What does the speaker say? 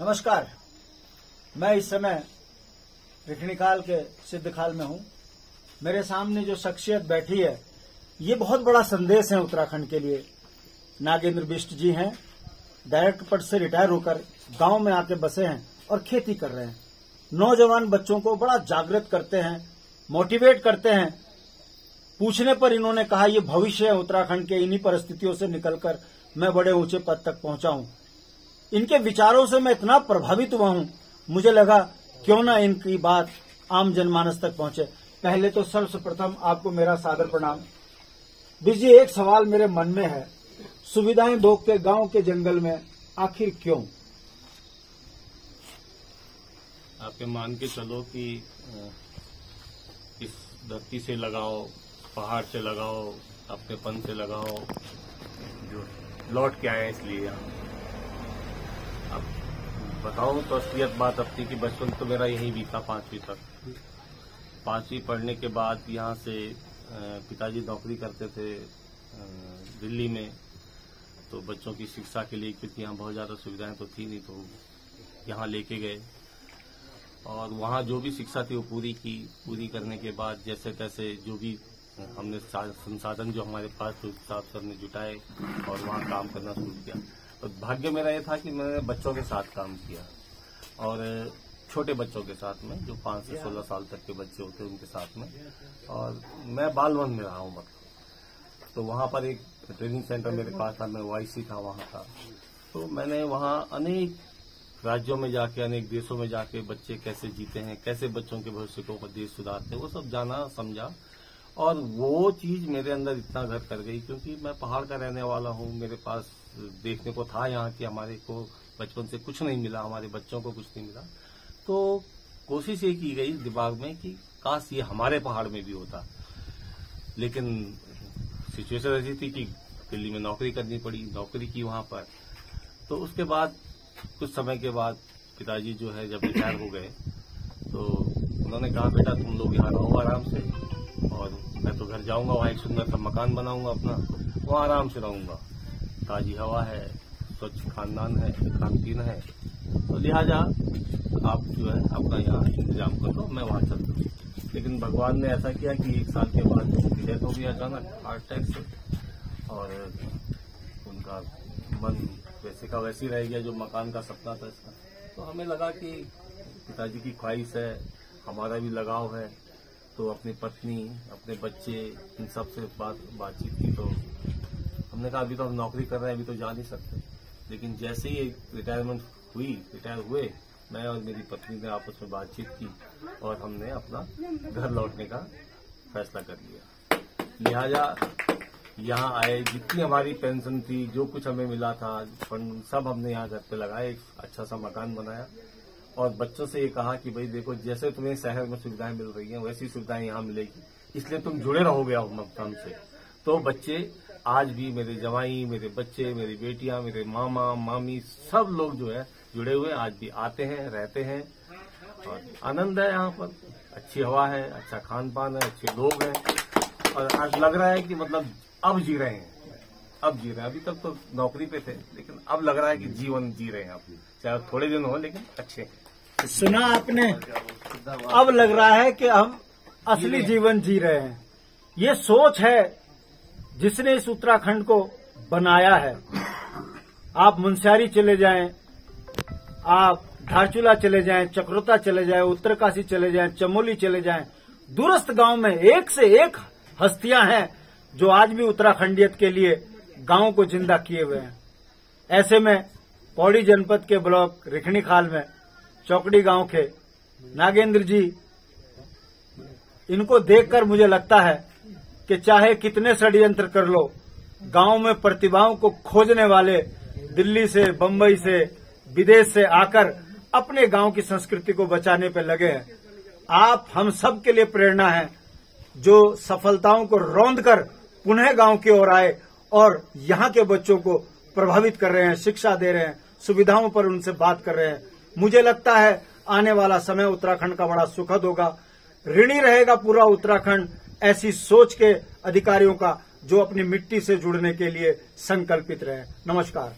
नमस्कार। मैं इस समय रिखणीखाल के सिद्धखाल में हूं। मेरे सामने जो शख्सियत बैठी है, ये बहुत बड़ा संदेश है उत्तराखंड के लिए। नागेंद्र बिष्ट जी हैं, डायरेक्टर पद से रिटायर होकर गांव में आके बसे हैं और खेती कर रहे हैं। नौजवान बच्चों को बड़ा जागृत करते हैं, मोटिवेट करते हैं। पूछने पर इन्होंने कहा, ये भविष्य है उत्तराखंड के, इन्हीं परिस्थितियों से निकलकर मैं बड़े ऊंचे पद तक पहुंचा हूं। इनके विचारों से मैं इतना प्रभावित हुआ हूं, मुझे लगा क्यों ना इनकी बात आम जनमानस तक पहुंचे। पहले तो सर्वप्रथम आपको मेरा सादर प्रणाम। जी, एक सवाल मेरे मन में है, सुविधाएं भोग के गांव के जंगल में आखिर क्यों? आपके मान के चलो कि इस धरती से लगाओ, पहाड़ से लगाओ, अपनेपन से लगाओ, जो लौट के आए इसलिए यहाँ। अब बताओ तो असलियत बात अपनी कि बचपन तो मेरा यहीं बीता 5वीं तक। 5वीं पढ़ने के बाद यहाँ से पिताजी नौकरी करते थे दिल्ली में, तो बच्चों की शिक्षा के लिए, क्योंकि यहाँ बहुत ज़्यादा सुविधाएं तो थी नहीं, तो यहाँ लेके गए और वहाँ जो भी शिक्षा थी वो पूरी करने के बाद जैसे तैसे जो भी हमने संसाधन जो हमारे पास तो हिसाब से हमने जुटाए और वहाँ काम करना शुरू किया। तो भाग्य मेरा ये था कि मैंने बच्चों के साथ काम किया और छोटे बच्चों के साथ में, जो 5 से 16 साल तक के बच्चे होते हैं उनके साथ में, और मैं बाल वन में रहा हूँ मतलब। तो वहाँ पर एक ट्रेनिंग सेंटर मेरे पास था, मैं वाईसी था वहाँ का। तो मैंने वहाँ अनेक राज्यों में जाके, अनेक देशों में जाके बच्चे कैसे जीते हैं, कैसे बच्चों के भविष्य को देश सुधारते हैं, वो सब जाना समझा। और वो चीज मेरे अंदर इतना घर कर गई, क्योंकि मैं पहाड़ का रहने वाला हूँ। मेरे पास देखने को था यहाँ कि हमारे को बचपन से कुछ नहीं मिला, हमारे बच्चों को कुछ नहीं मिला। तो कोशिश ये की गई दिमाग में कि काश ये हमारे पहाड़ में भी होता। लेकिन सिचुएशन ऐसी थी कि दिल्ली में नौकरी करनी पड़ी, नौकरी की वहां पर। तो उसके बाद कुछ समय के बाद पिताजी जो है जब रिटायर हो गए, तो उन्होंने कहा, बेटा तुम लोग यहाँ रहो आराम से, और मैं तो घर जाऊंगा, वहाँ एक सुंदर सा मकान बनाऊंगा अपना, वहाँ आराम से रहूंगा, ताजी हवा है, स्वच्छ खानदान है, खान पीन है, तो लिहाजा आप जो है अपना यहाँ इंतजाम कर लो, मैं वहाँ चलता हूँ। लेकिन भगवान ने ऐसा किया कि 1 साल के बाद उनकी डेथ हो गई अचानक हार्ट अटैक से, और उनका मन वैसे का वैसे ही रह गया जो मकान का सपना था इसका। तो हमें लगा कि पिताजी की ख्वाहिश है, हमारा भी लगाव है, तो अपनी पत्नी, अपने बच्चे, इन सब से बातचीत की। तो हमने कहा अभी तो हम नौकरी कर रहे हैं, अभी तो जा नहीं सकते। लेकिन जैसे ही रिटायर हुए, मैं और मेरी पत्नी ने आपस में बातचीत की और हमने अपना घर लौटने का फैसला कर लिया। लिहाजा यहाँ आए, जितनी हमारी पेंशन थी, जो कुछ हमें मिला था, फंड सब हमने यहाँ घर पे लगाए, एक अच्छा सा मकान बनाया और बच्चों से ये कहा कि भाई देखो, जैसे तुम्हें शहर में सुविधाएं मिल रही हैं वैसी सुविधाएं यहाँ मिलेगी, इसलिए तुम जुड़े रहोगे हमसे। तो बच्चे आज भी, मेरे जवाई, मेरे बच्चे, मेरी बेटियां, मेरे मामा मामी, सब लोग जो है जुड़े हुए, आज भी आते हैं, रहते हैं और आनंद है यहाँ पर। अच्छी हवा है, अच्छा खान पान है, अच्छे लोग हैं और आज लग रहा है कि मतलब अब जी रहे हैं, अभी तक तो नौकरी पे थे, लेकिन अब लग रहा है कि जीवन जी रहे हैं आप, चाहे थोड़े दिन हो लेकिन अच्छे हैं। सुना आपने, अब लग रहा है कि हम असली जीवन जी रहे हैं। ये सोच है जिसने इस उत्तराखंड को बनाया है। आप मुनस्यारी चले जाएं, आप धारचूला चले जाएं, चक्रोता चले जाएं, उत्तरकाशी चले जाएं, चमोली चले जाएं, दूरस्थ गांव में एक से एक हस्तियां हैं जो आज भी उत्तराखंडियत के लिए गांव को जिंदा किए हुए हैं। ऐसे में पौड़ी जनपद के ब्लॉक रिखणीखाल में चौकड़ी गांव के नागेंद्र जी, इनको देखकर मुझे लगता है कि चाहे कितने षड्यंत्र कर लो, गांव में प्रतिभाओं को खोजने वाले दिल्ली से, बंबई से, विदेश से आकर अपने गांव की संस्कृति को बचाने पर लगे हैं। आप हम सब के लिए प्रेरणा है, जो सफलताओं को रौंदकर पुनः गांव की ओर आए और यहाँ के बच्चों को प्रभावित कर रहे हैं, शिक्षा दे रहे हैं, सुविधाओं पर उनसे बात कर रहे हैं। मुझे लगता है आने वाला समय उत्तराखंड का बड़ा सुखद होगा। ऋणी रहेगा पूरा उत्तराखंड ऐसी सोच के अधिकारियों का, जो अपनी मिट्टी से जुड़ने के लिए संकल्पित रहे। नमस्कार।